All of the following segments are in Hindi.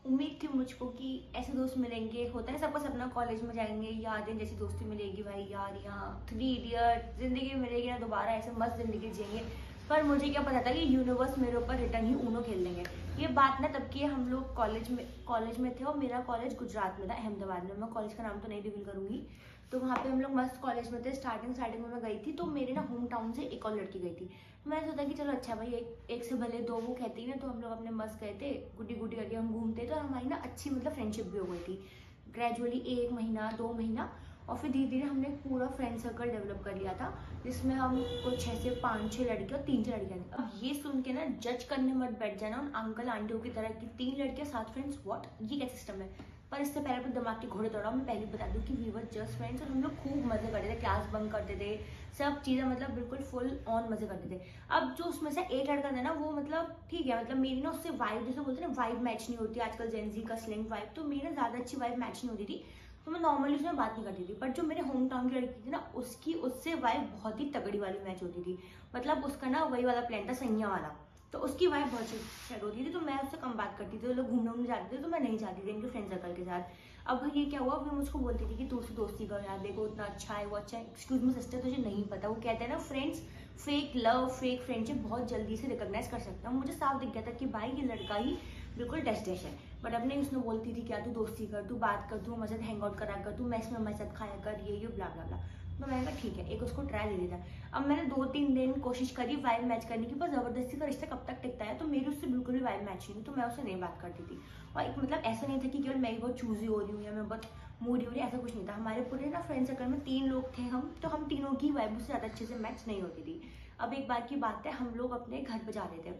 उम्मीद थी मुझको कि ऐसे दोस्त मिलेंगे, होता है सबका सपना कॉलेज में जाएंगे, यादें जैसी दोस्ती मिलेगी भाई यार, यहाँ 3 इडियट जिंदगी मिलेगी ना दोबारा, ऐसे मस्त जिंदगी जिएंगे। पर मुझे क्या पता था कि यूनिवर्स मेरे ऊपर रिटर्न ही ऊनो खेल देंगे। ये बात ना तब की है, हम लोग कॉलेज में थे और मेरा कॉलेज गुजरात में था, अहमदाबाद में। मैं कॉलेज का नाम तो नहीं रिवील करूंगी। तो वहाँ पे हम लोग मस्त कॉलेज में थे। स्टार्टिंग में मैं गई थी तो मेरे ना होम टाउन से एक और लड़की गई थी। मैंने सोचा कि चलो अच्छा भाई, एक से भले दो, वो कहती है ना। तो हम लोग अपने मस्त गए थे, गुड्डी गुड्डी करके हम घूमते। तो हमारी ना अच्छी मतलब फ्रेंडशिप भी हो गई थी ग्रेजुअली, 1 महीना 2 महीना। और फिर धीरे धीरे हमने पूरा फ्रेंड सर्कल डेवलप कर लिया था, जिसमें हम कुछ ऐसे 5-6 लड़के और 3 लड़कियां थी। अब ये सुन के ना जज करने मत बैठ जाना उन अंकल आंटियों की तरह कि 3 लड़कियां 7 फ्रेंड्स, व्हाट, ये क्या सिस्टम है। पर इससे पहले अपने दिमाग के घोड़े दौड़ाओ। मैं पहले बता दूं कि वी वर जस्ट फ्रेंड्स और हम लोग खूब मजे करते थे, क्लास बंक करते थे, सब चीजें मतलब बिल्कुल फुल ऑन मजे करते थे। अब जो उसमें से एक लड़का था ना, वो मतलब ठीक है, मतलब मेरी ना उससे वाइब, जैसे बोलते हैं ना वाइब मैच नहीं होती आजकल, जेंजी का स्लिंग वाइब, तो मेरी ना ज्यादा अच्छी वाइब मैच नहीं होती थी। तो मैं नॉर्मली उसमें बात नहीं करती थी। बट जो मेरे होम टाउन की लड़की थी ना, उसकी उससे वाइब बहुत ही तगड़ी वाली मैच होती थी। मतलब उसका ना वही वाला प्लान था, सैया वाला। तो उसकी वाइब बहुत सेट होती थी। तो मैं उससे कम बात करती थी, तो लोग घूमने उमने जाते थे तो मैं नहीं जाती थी इनके फ्रेंड सर्कल के साथ। अब ये क्या हुआ, फिर मुझको बोलती थी कि तू उससे दोस्ती कर यार, देखो इतना अच्छा है, वो अच्छा है। एक्सक्यूज मी सिस्टर, तुझे नहीं पता, वो कहते हैं ना friends, fake love fake friendship बहुत जल्दी से रिकॉग्नाइज कर सकता हूँ। मुझे साफ दिख गया था कि भाई ये लड़का ही बिल्कुल डैश डैश है। बट अब नहीं, उसने बोलती थी क्या तू दोस्ती कर, तू बात कर, तू हमारे साथ हैंग आउट करा कर, तू मैस में हमारे साथ खाया कर, ये ब्ला ब्ला ब्ला। तो मैंने कहा ठीक है, एक उसको ट्राई ले लेता। अब मैंने 2-3 दिन कोशिश करी वाइब मैच करने की, पर जबरदस्ती का रिश्ता कब तक टिकता है। तो मेरी उससे बिल्कुल भी वाइब मैच नहीं, तो मैं उससे नहीं बात करती थी। और एक मतलब ऐसा नहीं था कि केवल मैं ही बहुत चूजी हो रही हूँ या मैं बहुत मूडी हो रही, ऐसा कुछ नहीं था। हमारे पूरे ना फ्रेंड सर्कल में 3 लोग थे हम, तो हम तीनों की वाइब उससे ज्यादा अच्छे से मैच नहीं होती थी। अब एक बार की बात है, हम लोग अपने घर पे जा रहे थे,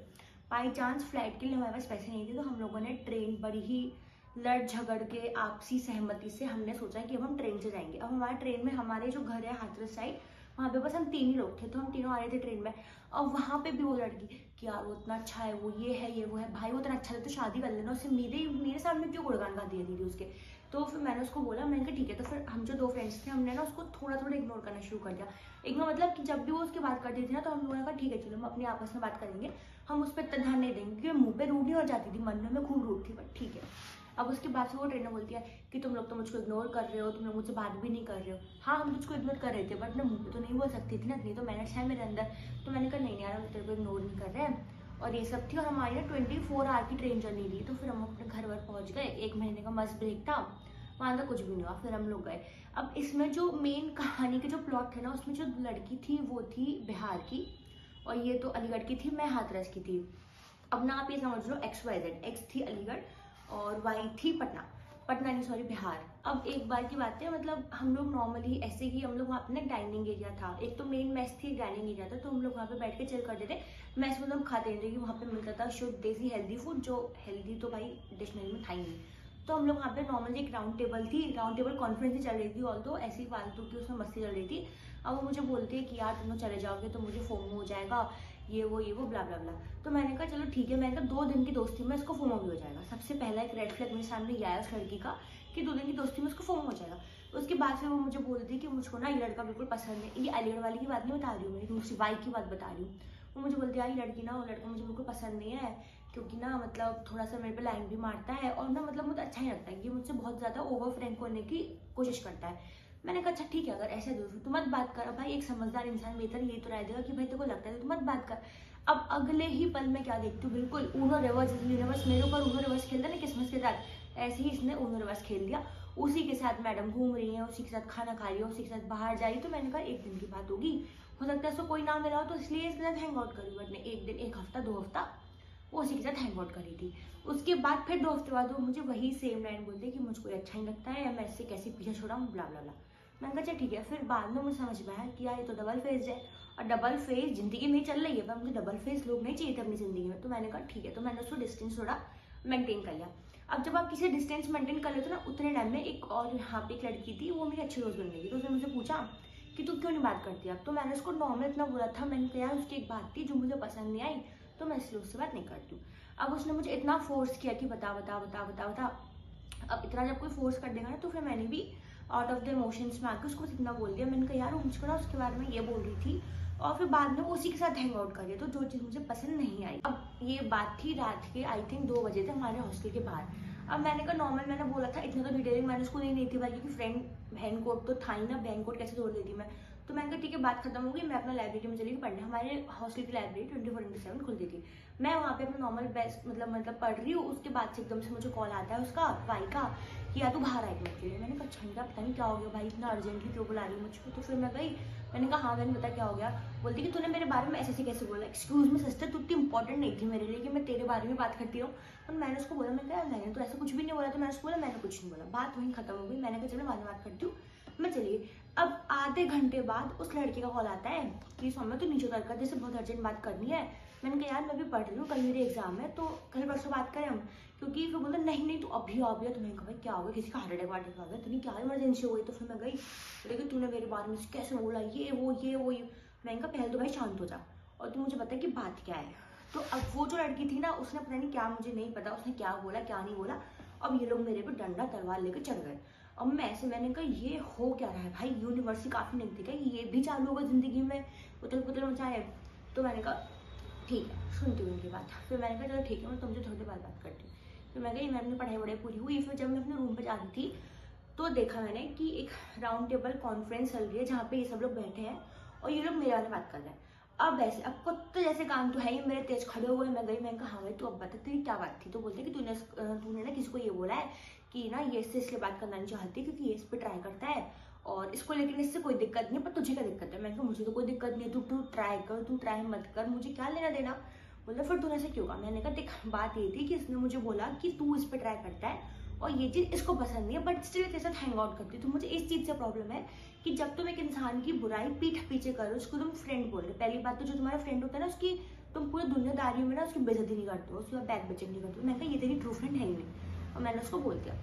बाई चांस फ्लाइट के लिए हमारे पास पैसे नहीं थे। तो हम लोगों ने ट्रेन बड़ी ही लड़ झगड़ के आपसी सहमति से हमने सोचा कि अब हम ट्रेन से जाएंगे। अब हमारे ट्रेन में, हमारे जो घर है हाथरस साइड, वहाँ पे बस हम 3 ही लोग थे। तो हम तीनों आ रहे थे ट्रेन में। और वहाँ पे भी वो लड़की कि यार वो इतना अच्छा है, वो ये है, ये वो है, भाई वो इतना अच्छा है तो शादी कर लेना उससे, मेरे सामने क्यों गुणगान गा दिया दीदी उसके। तो फिर मैंने उसको बोला, मैंने कहा ठीक है। तो फिर हम जो 2 फ्रेंड्स थे, हमने ना उसको थोड़ा थोड़ा इग्नोर करना शुरू कर दिया। इग्नोर मतलब कि जब भी वो उसकी बात करती थी ना, तो हम लोगों ने कहा ठीक है चलो हम अपनी आपस में बात करेंगे, हम उस पर इतना ध्यान नहीं देंगे, क्योंकि मुंह पे रूड नहीं हो जाती थी, मन में मैं खूब रूड थी, बट ठीक है। अब उसके बाद से वो ट्रेनर बोलती है कि तुम लोग तो मुझको इग्नोर कर रहे हो, तुम लोग मुझसे बात भी नहीं कर रहे हो। हाँ हम तुझको इग्नोर कर रहे थे, बट मैं मुंह पे तो नहीं बोल सकती थी ना, इतनी तो मैनर्स है मेरे अंदर। तो मैंने कहा नहीं यार, हम तेरे को इग्नोर नहीं कर रहे हैं। और ये सब थी, और हमारी ना 24 आवर की ट्रेन जर्नी थी। तो फिर हम अपने घर वर पहुंच गए, 1 महीने का मस्त ब्रेक था, वहां तक कुछ भी नहीं हुआ, फिर हम लोग गए। अब इसमें जो मेन कहानी के जो प्लॉट थे ना, उसमें जो लड़की थी वो थी बिहार की, और ये तो अलीगढ़ की थी, मैं हाथरस की थी। अब ना आप ये समझ लो XYZ, एक्स थी अलीगढ़ और वाई थी पटना, पटना नहीं सॉरी बिहार। अब एक बार की बात है, मतलब हम लोग नॉर्मली ऐसे ही, हम लोग वहाँ पे ना डाइनिंग एरिया था, एक तो मेन मेस थी, डाइनिंग एरिया था। तो हम लोग वहाँ पे बैठ के चिल करते थे। मेस में तो हम खाते नहीं थे, कि वहाँ पे मिलता था शुद्ध देसी हेल्दी फूड, जो हेल्दी तो भाई डिक्शनरी में था ही नहीं। तो हम लोग वहाँ पे नॉर्मली एक राउंड टेबल थी, राउंड टेबल कॉन्फ्रेंस ही चल रही थी, ऑल तो ऐसी फालतू की उसमें मस्ती चल रही थी। अब वो मुझे बोलती है कि यार तुम लोग चले जाओगे तो मुझे फोमो हो जाएगा, ये वो ब्ला ब्ला ब्ला। तो मैंने कहा चलो ठीक है, मैंने कहा 2 दिन की दोस्ती में इसको फोमो भी हो जाएगा। सबसे पहला एक रेड फ्लैग मेरे सामने ये आया उस लड़की का, कि 2 दिन की दोस्ती में उसको फोमो हो जाएगा। उसके बाद फिर वो मुझे बोलती है कि मुझको ना ये लड़का बिल्कुल पसंद है। ये अलीगढ़ वाली की बात नहीं बता रही हूँ, मेरी दूसरी वाई की बात बता रही हूँ। वो मुझे बोलती है यार ये लड़की ना, वो लड़का मुझे बिल्कुल पसंद नहीं है, क्योंकि ना मतलब थोड़ा सा मेरे पे लाइन भी मारता है, और ना मतलब मुझे अच्छा नहीं लगता है, ये मुझसे बहुत ज्यादा ओवर फ्रैंक होने की कोशिश करता है। मैंने कहा अच्छा ठीक है, अगर ऐसा दोस्त तो मत बात कर। भाई एक समझदार इंसान बेहतर यही तो राय देगा कि भाई तेरे को लगता है तो मत बात कर। अब अगले ही पल में क्या देखती हूँ, बिल्कुल ऊनो रिवर्स, यूनिवर्स मेरे ऊपर ऊनो रिवर्स खेलता है ना किस्मत के साथ, ऐसे ही इसने ऊनो रिवर्स खेल दिया। उसी के साथ मैडम घूम रही है, उसी के साथ खाना खा रही है, उसी के साथ बाहर जा रही। तो मैंने कहा एक दिन की बात होगी, हो सकता है उसको कोई नाम मिला हो, तो इसलिए इसके साथ हैंग आउट करी। बट ने एक दिन, 1 हफ्ता 2 हफ्ता वो उसी के साथ हैंग आउट करी थी। उसके बाद फिर 2 हफ्ते बाद वो मुझे वही सेम लाइन बोलते कि मुझको अच्छा ही लगता है, या मैं इससे कैसे पीछे छोड़ाऊँ, ब्ला ब्ला ब्ला। मैंने कहा अच्छा ठीक है। फिर बाद में मुझे समझ में आया कि यार ये तो डबल फेज है, और डबल फेज जिंदगी में चल रही है, पर मुझे डबल फेज लोग नहीं चाहिए थे अपनी जिंदगी में। तो मैंने कहा ठीक है, तो मैंने उसको डिस्टेंस थोड़ा मेंटेन कर लिया। अब जब आप किसी डिस्टेंस मेंटेन कर लेते हो ना, उतने टाइम में एक और यहाँ पे एक लड़की थी, वो मेरी अच्छी दोस्त बन गई थी। तो उसने मुझसे पूछा कि तू क्यों नहीं बात करती अब। तो मैंने उसको नॉर्मल इतना बोला था, मैंने कहा यार उसकी एक बात थी जो मुझे पसंद नहीं आई, तो मैं इसलिए उससे बात नहीं करती हूँ। अब उसने मुझे इतना फोर्स किया कि बता बता बता बता बता। अब इतना जब कोई फोर्स कर देगा ना, तो फिर मैंने भी आउट ऑफ द इमोशंस में आके उसको इतना बोल दिया। मैंने कहा यार वो मुझको ना उसके बारे में ये बोल रही थी, और फिर बाद में वो उसी के साथ हैंग आउट कर रही, तो जो चीज़ मुझे पसंद नहीं आई। अब ये बात थी रात के आई थिंक 2 बजे थे, हमारे हॉस्टल के बाहर। अब मैंने कहा नॉर्मल, मैंने बोला था, इतना तो डिटेलिंग मैंने उसको नहीं दी थी भाई, क्योंकि फ्रेंड बहन कोड तो था ही ना, बहन कोड कैसे जोड़ देती मैं। तो मैंने कहा ठीक है, बात खत्म हो गई, मैं अपना लाइब्रेरी में चली गई पढ़ने। हमारे हॉस्टल की लाइब्रेरी 24/7 खुलती थी। मैं वहाँ पे अपना नॉर्मल बेस्ट मतलब पढ़ रही हूँ। उसके बाद से एकदम से मुझे कॉल आता है उसका, भाई का, कि या तू बाहर आएगी मुझके लिए। मैंने कहा छंगा, पता नहीं क्या हो गया भाई, इतना अर्जेंटली क्यों बुला रही है मुझको। तो फिर मैं गई, मैंने कहा हाँ मैंने, बता क्या हो गया। बोलती कि तूने मेरे बारे में ऐसे कैसे बोला। एक्सक्यूज मी सिस्टर, तू इतनी इंपॉर्टेंट नहीं थी मेरे लिए कि मैं तेरे बारे में बात करती हूँ। और मैंने उसको बोला, मैंने कहा मैंने तो ऐसा कुछ भी नहीं बोला। तो मैंने उसको बोला मैंने कुछ नहीं बोला। बात वहीं खत्म हो गई। मैंने कहा चलो बाद में बात करती हूँ, मैं चलिए। अब आधे घंटे बाद उस लड़के का कॉल आता है कि सौम्या तू नीचे उतर कर, जैसे बहुत अर्जेंट बात करनी है। मैंने कहा यार मैं भी पढ़ रही हूँ, कल मेरे एग्जाम है, तो कल परसों बात करें हम, क्योंकि फिर बोलता नहीं नहीं तू अभी आ गया। तो मैंने कहा भाई क्या हो गया, किसी का हार्ट अटैक आ गया, तो नहीं क्या इमरजेंसी हो गई। तो फिर मैं गई, लेकिन तूने मेरे बारे में कैसे बोला, ये वो ये वो ये। मैंने कहा पहले तो भाई शांत हो जा, और तू मुझे बता कि बात क्या है। तो अब वो जो लड़की थी ना, उसने पता नहीं क्या, मुझे नहीं पता उसने क्या बोला क्या नहीं बोला। अब ये लोग मेरे पे डंडा तलवार लेकर चढ़ गए। अब मैंने कहा ये हो क्या रहा है भाई, यूनिवर्सिटी काफी नहीं थी क्या, ये भी चालू होगा जिंदगी में, उथल पुथल मचाए। तो मैंने कहा ठीक है, सुनती हूँ उनकी बात। फिर मैंने कहा चलो ठीक है, मैं तुमसे थोड़ी देर बाद बात करती हूँ। फिर मैं गई, मैं अपनी पढ़ाई वढ़ाई पूरी हुई। फिर जब मैं अपने रूम पे जा रही थी, तो देखा मैंने कि एक राउंड टेबल कॉन्फ्रेंस चल रही है, जहाँ पे ये सब लोग बैठे हैं और ये लोग मेरे बारे में बात कर रहे हैं। अब ऐसे, अब कुत्ते जैसे काम तो है ही, मेरे तेज खड़े हुए। मैं गई, मैंने कहा हाँ भाई तू अब बता तेरी क्या बात थी। तो बोलते कि तूने ना किसी को ये बोला है कि ना ये इससे इसलिए बात करना नहीं चाहती क्योंकि ये इस पर ट्राई करता है, और इसको लेकिन इससे कोई दिक्कत नहीं, पर तुझे क्या दिक्कत है। मैंने कहा मुझे तो कोई दिक्कत नहीं, तू ट्राई कर, तू ट्राई मत कर, मुझे क्या लेना देना। बोला फिर तूने ऐसे क्यों कहा। मैंने कहा देख बात ये थी कि इसने मुझे बोला कि तू इस पर ट्राई करता है और ये चीज इसको पसंद नहीं है, बट स्टिल तेरे साथ हैंग आउट करती है। तो मुझे इस चीज से प्रॉब्लम है कि जब तुम एक इंसान की बुराई पीठ पीछे करो, उसको तुम फ्रेंड बोल रहे। पहली बात तो जो तुम्हारा फ्रेंड होता है ना, उसकी तुम पूरी दुनियादारी में ना उसकी बेइज्जती नहीं करते हो, उसका बैक बेचक नहीं करते हो। मैंने कहा ये तेरी ट्रू फ्रेंड है ही नहीं, और मैंने उसको बोल दिया।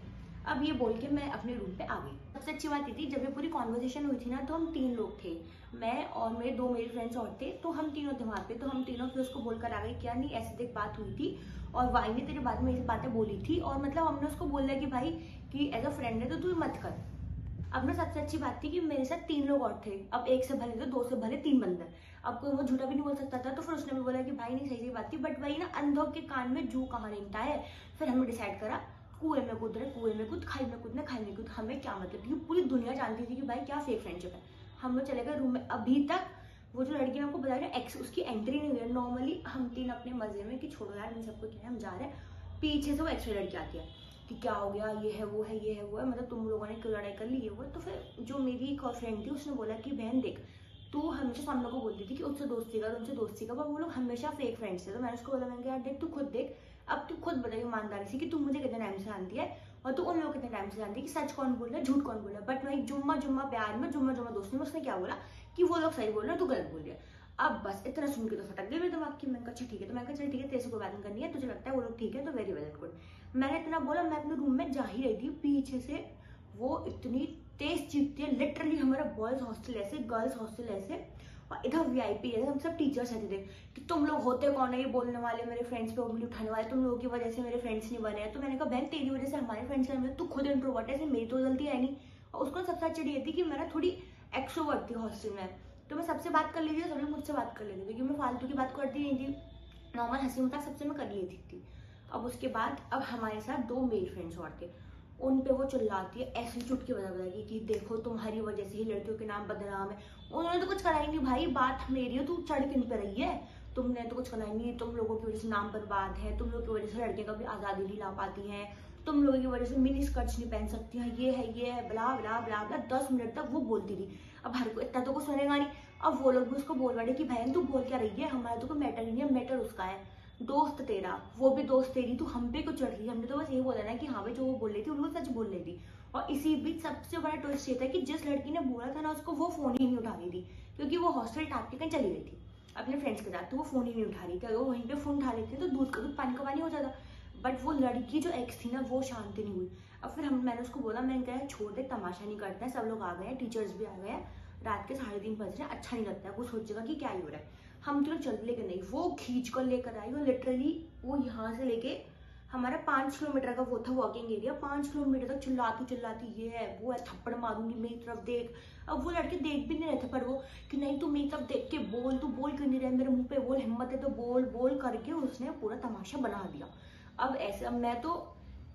अब ये बोल के मैं अपने रूम पे आ गई। सबसे अच्छी बात ये थी, जब ये पूरी कॉन्वर्सेशन हुई थी ना, तो हम 3 लोग थे, मैं और मेरे 2 मेरे फ्रेंड्स और थे, तो हम तीनों थे वहाँ पे। तो हम तीनों फिर उसको बोलकर आ गए क्या नहीं ऐसे देख बात हुई थी, और वाई ने तेरे बारे में ये बातें बोली थी, और मतलब हमने उसको बोल दिया कि भाई कि एज अ फ्रेंड है तो तू मत कर। अब ना सबसे अच्छी बात थी कि मेरे साथ 3 लोग और थे। अब 1 से भले तो 2 से भले 3 बंदर। अब कोई वो झूठा भी नहीं बोल सकता था, तो फिर उसने भी बोला कि भाई नहीं सही बात थी, बट वही ना अंधों के कान में जू कहाँ रेंगता है। फिर हमने डिसाइड करा कुएं में कूद रहे, कुएं में कूद, खाई में कूदना, खाई में कूद, हमें क्या मतलब, क्योंकि पूरी दुनिया जानती थी कि भाई क्या फेक फ्रेंडशिप है। हम लोग चले गए रूम में। अभी तक वो जो लड़की मैं आपको बता रही हूँ एक्स, उसकी एंट्री नहीं हुई है। नॉर्मली हम 3 अपने मजे में कि छोड़ो यार इन सबको क्या है, हम जा रहे हैं, पीछे से वो एक्स लड़की आती है कि क्या हो गया, ये है वो है ये है वो है, मतलब तुम लोगों ने क्यों लड़ाई कर ली, ये वो। तो फिर जो मेरी एक और फ्रेंड थी उसने बोला कि बहन देख, तू हमेशा सामने को बोलती थी कि उससे दोस्ती कर, उनसे दोस्ती कर, पर वो लोग हमेशा फेक फ्रेंड्स थे। तो मैंने उसको बोला, मैंने कहा यार देख तू खुद देख, अब तू खुद बताइए ईमानदारी से कि तू मुझे कितने टाइम से जानती है, और तू उन लोग कितने टाइम से जानती है कि सच कौन बोल रहा है झूठ कौन बोल रहा है। बट वही जुम्मा प्यार में, जुम्मा दोस्ती में उसने क्या बोला कि वो लोग सही बोल रहे हैं, तू गलत बोल रही है। अब बस इतना सुन के तो फटक गई मेरे दिमाग की। मैंने कहा अच्छा ठीक है। तो मैंने कहा चल ठीक है, तेरे से कोई बात नहीं करनी है, तुझे लगता है वो लोग ठीक है तो वेरी वेल एंड गुड। मैंने इतना बोला, मैं अपने रूम में जा ही रही थी, पीछे से वो इतनी तेज चीखती है। लिटरली हमारा बॉयज हॉस्टल ऐसे, गर्ल्स हॉस्टल ऐसे, और इधर वीआईपी है, हम सब टीचर्स रहते थे कि तुम लोग होते कौन है ये बोलने वाले, मेरे फ्रेंड्स पे उंगली उठाने वाले, तुम लोगों की वजह से मेरे फ्रेंड्स नहीं बने हैं। तो मैंने कहा बहन तेरी वजह से हमारे फ्रेंड्स बने, तू खुद इंट्रोवर्ट है, मेरी तो गलती है नहीं। और उसको सबसे अच्छी चीज ये थी कि मैं ना थोड़ी एक्सट्रोवर्ट थी हॉस्टल में, तो मैं सबसे बात कर लेती थी, सब लोग मुझसे बात कर लेते थे, क्योंकि मैं फालतू की बात करती नहीं थी, नॉर्मल हंसी मजाक सबसे मैं कर लेती थी। अब उसके बाद अब हमारे साथ 2 मेल फ्रेंड्स और थे, उन पे वो चिल्लाती है ऐसी चुटकी बजा बजाएगी कि देखो तुम्हारी वजह से ही लड़कियों के नाम बदनाम है। उन्होंने तो कुछ करा ही नहीं भाई, बात मेरी है, तू चढ़ किन पे रही है, तुमने तो कुछ करा ही नहीं, तुम लोगों की वजह से नाम बर्बाद है, तुम लोगों की वजह से लड़कियां कभी आजादी नहीं ला पाती हैं, तुम लोगों की वजह से मिनी स्कर्ट्स नहीं पहन सकती हैं, ये है ब्ला ब्ला ब्ला ब्ला। 10 मिनट तक वो बोलती थी। अब हर को इतना तो कुछ सुनेगा नहीं। अब वो लोग भी उसको बोल रहे कि बहन तू बोल क्या रही है, हमारा तो कोई मैटर ही नहीं है, मैटर उसका है, दोस्त तेरा, वो भी दोस्त तेरी, तू हम पे क्यों चढ़ रही है। हमने तो बस ये बोला ना कि हाँ भाई जो वो बोल रही थी उनको सच बोल रही थी। और इसी बीच सबसे बड़ा ट्विस्ट ये था कि जिस लड़की ने बोला था ना उसको, वो फोन ही नहीं उठा रही थी, क्योंकि वो हॉस्टल टाप के कहीं चली गई थी अपने फ्रेंड्स के साथ, तो वो फोन ही नहीं उठा रही थी। अगर वो वहीं पे फोन उठा लेती तो दूध का दूध पानी का पानी हो जाता। बट वो लड़की जो एक्स थी ना, वो शांति नहीं हुई। अब फिर मैंने उसको बोला, मैंने कहा छोड़ दे, तमाशा नहीं करता है, सब लोग आ गए हैं, टीचर्स भी आ गए हैं, रात के 3:30 बज रहे हैं, अच्छा नहीं लगता है, वो सोचेगा कि क्या ही हो रहा है। हम तो चल, लेकर नहीं, वो खींच कर लेकर आई, और लिटरली वो यहाँ से लेके हमारा 5 किलोमीटर का वो था वॉकिंग एरिया, 5 किलोमीटर तक चिल्लाती ये है वो है, थप्पड़ मारूंगी, मेरी तरफ देख। अब वो लड़के देख भी नहीं रहे थे, पर वो कि नहीं तू मेरी तरफ देख के बोल, तू बोल क्यों नहीं रहे, मेरे मुंह पे बोल, हिम्मत है तो बोल बोल करके उसने पूरा तमाशा बना दिया। अब ऐसे, अब मैं तो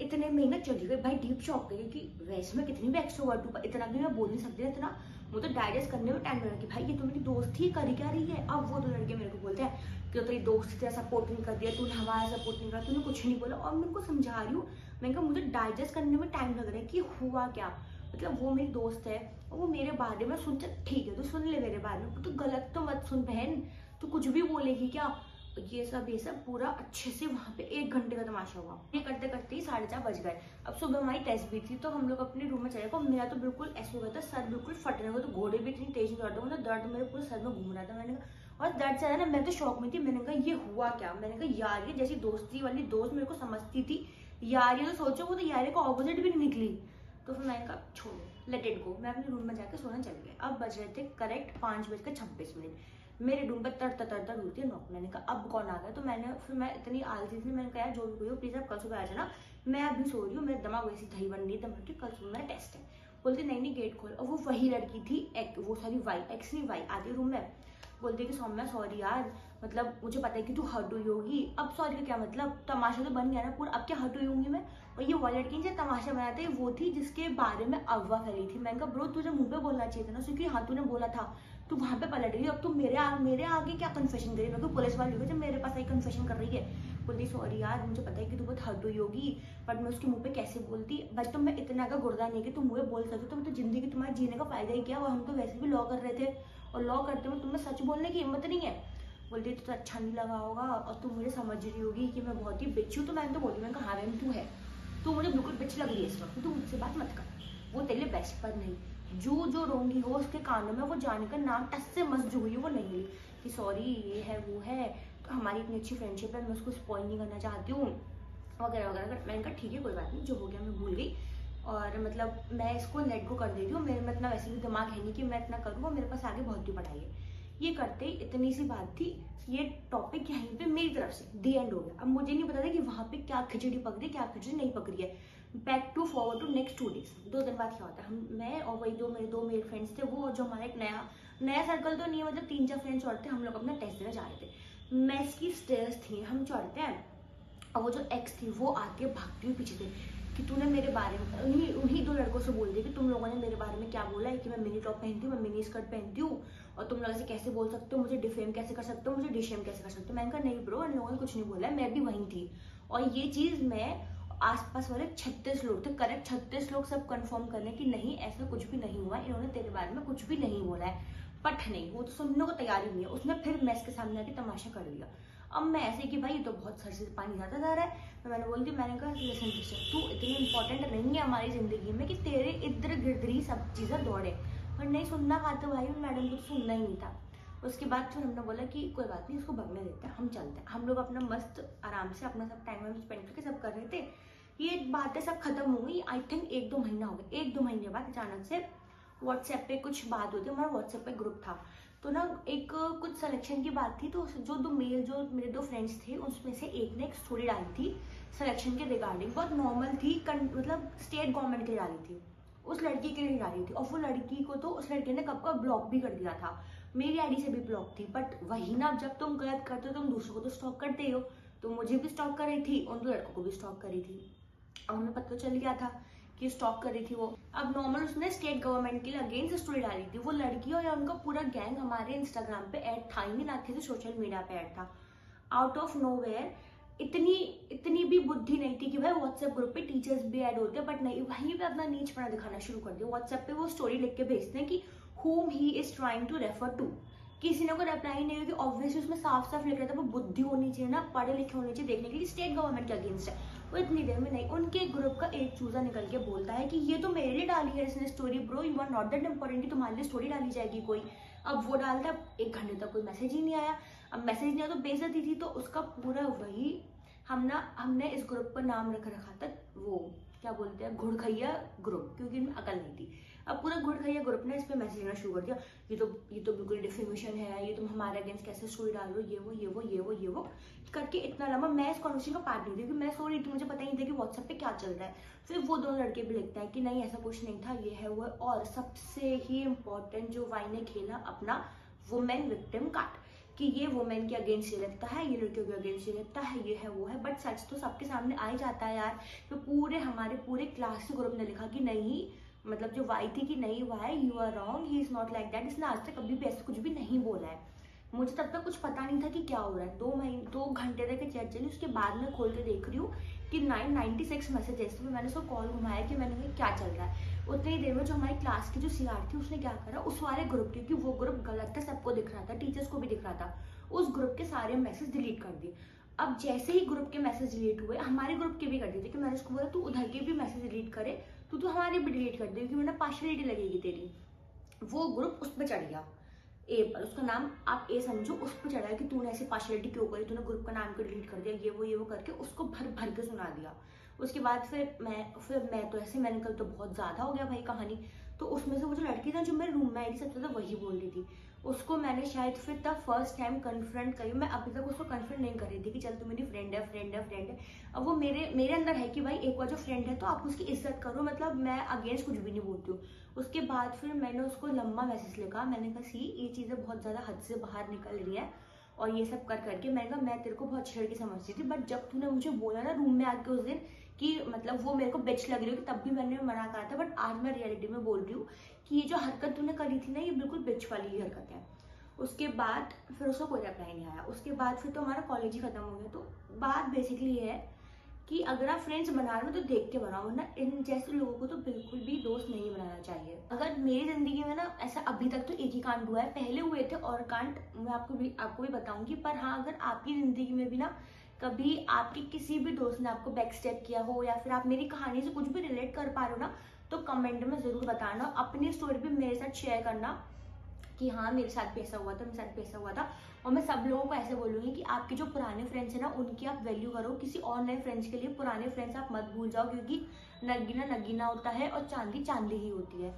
इतने में ना चली गई भाई, डीप शॉक गई कि वैसे मैं कितनी भी एक्स्ट्रोवर्ट हूँ, इतना भी मैं बोल नहीं सकती, इतना मुझे तो डाइजेस्ट करने में टाइम लगा कि भाई ये तो मेरी दोस्त ही करी क्या रही है। अब वो दो लड़के मेरे को बोलते हैं कि तो तेरी दोस्त तेरा सपोर्ट नहीं कर दिया, तूने हमारा सपोर्ट नहीं करा, तूने कुछ नहीं बोला। और मैं उनको समझा रही हूँ, मैंने कहा मुझे डाइजेस्ट करने में टाइम लग रहा है कि हुआ क्या। मतलब वो मेरी दोस्त है और वो मेरे बारे में सुनते, ठीक है तो सुन ले मेरे बारे में, तो गलत तो मत सुन बहन, तो कुछ भी बोलेगी क्या। ये सब पूरा अच्छे से वहाँ पे 1 घंटे का तमाशा हुआ। ये करते करते ही 4:30 बज गए। अब सुबह हमारी टेस्ट भी थी, तो हम लोग अपने रूम में चले गए। मेरा तो बिल्कुल ऐसे हो गया था, सर बिल्कुल फटने लगा, तो घोड़े भी इतनी तेज दौड़ रहा, मतलब दर्द मेरे पूरे सर में घूम रहा था। मैंने कहा, और दर्द से है ना, मैं तो शौक में थी। मैंने कहा ये हुआ क्या। मैंने कहा यार ये जैसी दोस्ती वाली दोस्त मेरे को समझती थी यार, ये तो सोचो वो तो यार को ऑपोजिट भी नहीं निकली। तो फिर मैंने कहा छोड़ो, लेट इट गो। मैं अपने रूम में जाकर सोना चल गया। अब बज रहे थे करेक्ट 5:26। मेरे रूम पर तड़ होती है नॉक। मैंने कहा अब कौन आ गया। तो फिर मैं इतनी आलसी थी, मैंने कहा जो भी कोई हो प्लीज आप कल सुबह आ जाना, मैं अभी सो रही हूँ, मेरा दिमाग वैसी दही बन रही है, दम कल सुबह मेरा टेस्ट है। बोलती नहीं गेट खोल। और वो वही लड़की थी वाई आती रूम में। बोलती कि सौम्या सॉरी यार, मतलब मुझे पता है कि तू हर्ट हुई होगी। अब सॉरी का क्या मतलब, तमाशा तो बन गया ना पूरा, अब क्या हर्ट हुई होंगी मैं। और ये वो लड़की जो तमाशा बनाते वो थी जिसके बारे में अफवाह फैली थी। मैंने कहा ब्रो तुझे मुंह पे बोलना चाहिए था ना, क्योंकि हाँ तूने बोला था, तू वहां पे पलट गई। अब तू मेरे आगे क्या कन्फेशन करी। मैं पुलिस वाली हो जब मेरे पास आई कन्फेशन कर रही है। बोलती सॉरी यार मुझे पता है कि तू बहुत हर्ट हुई होगी, बट मैं उसके मुंह पे कैसे बोलती। बट तो मैं इतना का गुर्दा नहीं कि तुम मुंह पे बोल सकते, तो जिंदगी तुम्हारे जीने का फायदा ही क्या। और हम तो वैसे भी लॉ कर रहे थे, और लॉ करते हुए तुम्हें सच बोलने की हिम्मत नहीं है। बोलती तो अच्छा नहीं लगा होगा, और तुम मुझे समझ रही होगी कि मैं बहुत ही बिच हूँ। तो मैंने तो बोली, मैंने कहा हाँ मैम तू है, तू मुझे बिल्कुल बिच लग रही है इस वक्त, तू मुझसे बात मत कर, वो तेरे लिए बेस्ट पर नहीं। जो रोंगी हो उसके कानों में वो जाने का नाम टस से मस्त जो हुई वो नहीं ली कि सॉरी ये है वो है, तो हमारी इतनी अच्छी फ्रेंडशिप है, मैं उसको स्पॉइल नहीं करना चाहती हूँ वगैरह वगैरह। मैंने कहा ठीक है कोई बात नहीं, जो हो गया मैं भूल गई, और मतलब मैं इसको लेट गो कर देती हूँ। मेरे में इतना वैसे भी दिमाग है नहीं कि मैं इतना करूँ, मेरे पास आगे बहुत ही पढ़ाई है। ये करते ही इतनी सी बात थी, ये टॉपिक यहीं पे मेरी तरफ से दी एंड हो गया। अब मुझे नहीं पता था कि वहां पे क्या खिचड़ी पक रही है, क्या खिचड़ी नहीं पक रही है। Back to forward to next 2 days, 2 दिन बाद क्या होता है, मैं और वही दो मेरे फ्रेंड्स थे, वो जो हमारा एक नया सर्कल तो नहीं है, मतलब 3-4 फ्रेंड्स और थे। हम लोग अपना टेस्ट देने जा रहे थे, मेस की स्टेयर्स थी, हम चढ़ते हैं, और वो जो एक्स थी वो आके भागती हुई पीछे थे कि तूने मेरे बारे में, उन्हीं 2 लड़कों से बोल दी कि तुम लोगों ने मेरे बारे में क्या बोला है, कि मैं मिनी टॉप पहनती हूँ, मैं मिनी स्कर्ट पहनती हूँ, और तुम लोग ऐसे कैसे बोल सकते हो, मुझे डिफेम कैसे कर सकते हो, मुझे डिशेम कैसे कर सकते हो। मैंने कहा नहीं ब्रो, इन लोगों ने कुछ नहीं बोला है, मैं भी वहीं थी। और ये चीज मैं आसपास वाले 36 लोग थे, करेक्ट 36 लोग सब कंफर्म कर लें कि नहीं ऐसा कुछ भी नहीं हुआ, इन्होंने तेरे बारे में कुछ भी नहीं बोला है। बट नहीं, वो तो सुनने को तैयार ही नहीं है, उसने फिर मैस के सामने आके तमाशा कर दिया। अब मैं ऐसे कि भाई ये तो बहुत सर से पानी जाता जा रहा है, तो मैंने बोल दी, मैंने कहा लिसन सिस्टर तू इतनी इंपॉर्टेंट नहीं है हमारी जिंदगी में कि तेरे इधर गिर्द ही सब चीजें दौड़े। पर नहीं सुनना खाते भाई, मैडम को तो सुनना ही नहीं था। उसके बाद फिर हमने बोला कि कोई बात नहीं, इसको भगने देते हैं, हम चलते हैं। हम लोग अपना मस्त आराम से अपना सब टाइम स्पेंड करके सब कर रहे थे। ये बातें सब खत्म हो गई, आई थिंक 1-2 महीना हो गया। 1-2 महीने बाद अचानक से व्हाट्सएप पे कुछ बात होती है, हमारा व्हाट्सएप पे ग्रुप था, तो ना एक कुछ सिलेक्शन की बात थी। तो जो मेरे 2 फ्रेंड्स थे उसमें से एक ने एक स्टोरी डाली थी सिलेक्शन के रिगार्डिंग, बहुत नॉर्मल थी, मतलब स्टेट गवर्नमेंट के लिए डाली थी, उस लड़की के लिए डाली थी। और वो लड़की को तो उस लड़के ने कब का ब्लॉक भी कर दिया था, मेरी आईडी से भी ब्लॉक थी। बट वही ना, जब तुम गलत करते हो तुम दूसरों को तो स्टॉक करते हो, तो मुझे भी स्टॉक कर रही थी, उन 2 लड़कों को भी स्टॉक कर रही थी। अब हमें पता चल गया था कि स्टॉक कर रही थी वो। अब नॉर्मल उसने स्टेट गवर्नमेंट के लिए अगेंस्ट स्टोरी डाली थी, वो लड़की और उनका पूरा गैंग हमारे इंस्टाग्राम पे ऐड था ही नहीं, ना किसी सोशल मीडिया पे ऐड था। आउट ऑफ नोवेयर इतनी भी बुद्धि नहीं थी कि भाई व्हाट्सएप ग्रुप पे टीचर्स भी ऐड होते हैं, बट नहीं, वहीं पे अपना नीचपना दिखाना शुरू कर दिया। व्हाट्सएप पे वो स्टोरी लिख के भेजते हैं कि whom he is trying to refer to, किसी ने को रिप्लाई नहीं होगी। ऑब्वियसली उसमें साफ साफ लिख रहा था, वो बुद्धि होनी चाहिए ना, पढ़े लिखे होने चाहिए देखने के लिए स्टेट गवर्नमेंट के अगेंस्ट है। वो इतनी देर में नहीं, उनके ग्रुप का एक चूजा निकल के बोलता है कि ये तो मेरे लिए डाली है इसने story, bro you are not that important कि तुम्हारे लिए स्टोरी डाली जाएगी कोई। अब वो डालता है, 1 घंटे तक कोई मैसेज ही नहीं आया। अब मैसेज नहीं आया तो बेइज्जती थी, तो उसका पूरा वही हमने इस ग्रुप का नाम रखा था, वो क्या बोलते हैं, घुड़खैया ग्रुप, क्योंकि इनमें अकल नहीं थी। अब पूरा घुड़खैया ग्रुप ने इस पे मैसेज देना शुरू कर दिया, ये तो बिल्कुल डिफेमेशन है, ये तुम हमारे अगेंस्ट कैसे स्टोरी डाल रहे हो, ये वो करके इतना लंबा। मैं इस कॉन्वर्सेशन का पार्ट नहीं थी, क्योंकि मैं सो रही थी, मुझे पता ही नहीं था कि व्हाट्सएप पे क्या चल रहा है। फिर वो 2 लड़के भी लिखता है कि नहीं ऐसा कुछ नहीं था, ये है वो है। और सबसे ही इम्पोर्टेंट जो वाई ने खेला अपना वुमेन विक्टिम कार्ड, कि ये वुमेन के अगेंस्ट ये लगता है, ये लड़कियों के अगेंस्ट ये लगता है, ये है वो है, बट सच तो सबके सामने आ ही जाता है यार। तो हमारे पूरे क्लास के ग्रुप ने लिखा कि नहीं, मतलब जो वाई थी कि नहीं why, you are wrong, he is not like that, इसने आज तक कभी भी ऐसा कुछ भी नहीं बोला है। मुझे तब तक कुछ पता नहीं था कि क्या हो रहा है। 2 घंटे तक चैट चली, उसके बाद मैं खोल के देख रही हूँ कि 996 मैसेजेस थे। मैंने उसको कॉल घुमाया कि मैंने कहा क्या चल रहा है। उतनी ही देर में जो हमारी क्लास की जो सीआर थी उसने क्या करा, उस वाले ग्रुप, क्योंकि वो ग्रुप गलत था, सबको दिख रहा था, टीचर्स को भी दिख रहा था, उस ग्रुप के सारे मैसेज डिलीट कर दिए। अब जैसे ही ग्रुप के मैसेज डिलीट हुए, हमारे ग्रुप के भी कर दिए थे, कि मैंने उसको बोला तू उधर के भी मैसेज डिलीट करे, तो हमारे भी डिलीट कर दे, क्योंकि मैंने पार्शलिटी लगेगी तेरी। वो ग्रुप उस पर चढ़ गया, ए पर, उसका नाम आप ए समझो, उस पर चढ़ा कि तूने ऐसी पार्शलिटी क्यों करी, तूने ग्रुप का नाम क्यों डिलीट कर दिया, ये वो करके उसको भर भर के सुना दिया। उसके बाद फिर मैं तो ऐसे, मैंने कल तो बहुत ज्यादा हो गया भाई कहानी। तो उसमें से वो जो लड़की था जो मेरे रूम में आई थी सबसे ज्यादा, वही बोल रही थी। उसको मैंने शायद फिर तब फर्स्ट टाइम कन्फ्रंट करी। मैं अभी तक उसको कन्फ्रंट नहीं कर रही थी कि चल तू मेरी फ्रेंड है, फ्रेंड है, फ्रेंड है। अब वो मेरे अंदर है कि भाई एक बार जो फ्रेंड है तो आप उसकी इज्जत करो, मतलब मैं अगेंस्ट कुछ भी नहीं बोलती हूँ। उसके बाद फिर मैंने उसको लंबा मैसेज लिखा, मैंने कहा सी ये चीज़ें बहुत ज़्यादा हद से बाहर निकल रही है, और ये सब कर करके मैंने कहा मैं तेरे को बहुत छेड़ के समझती थी, बट जब तूने मुझे बोला ना रूम में आके उस दिन कि मतलब वो मेरे को बिच लग रही हो, कि तब भी मैंने मना करा था, बट आज मैं रियलिटी में बोल रही हूँ कि ये जो हरकत तूने करी थी ना, ये बिल्कुल बिच वाली ही हरकत है। उसके बाद फिर उसका कोई रिप्लाई नहीं आया। उसके बाद फिर तो हमारा कॉलेज ही खत्म हो गया। तो बात बेसिकली ये है कि अगर आप फ्रेंड्स बना रहे हो तो देख के बनाओ, वरना इन जैसे लोगों को तो बिल्कुल भी दोस्त नहीं बनाना चाहिए। अगर मेरी जिंदगी में ना ऐसा अभी तक तो एक ही कांड हुआ है, पहले हुए थे और कांड मैं आपको भी बताऊंगी। पर हाँ, अगर आपकी जिंदगी में भी ना कभी आपके किसी भी दोस्त ने आपको बैक स्टेप किया हो, या फिर आप मेरी कहानी से कुछ भी रिलेट कर पा रहे हो ना, तो कमेंट में जरूर बताना। अपनी स्टोरी भी मेरे साथ शेयर करना कि हाँ मेरे साथ भी ऐसा हुआ था, मेरे साथ भी ऐसा हुआ था। और मैं सब लोगों को ऐसे बोलूंगी कि आपके जो पुराने फ्रेंड्स हैं ना, उनकी आप वैल्यू करो। किसी और नए फ्रेंड्स के लिए पुराने फ्रेंड्स आप मत भूल जाओ, क्योंकि नगीना नगीना होता है और चांदी चांदी ही होती है।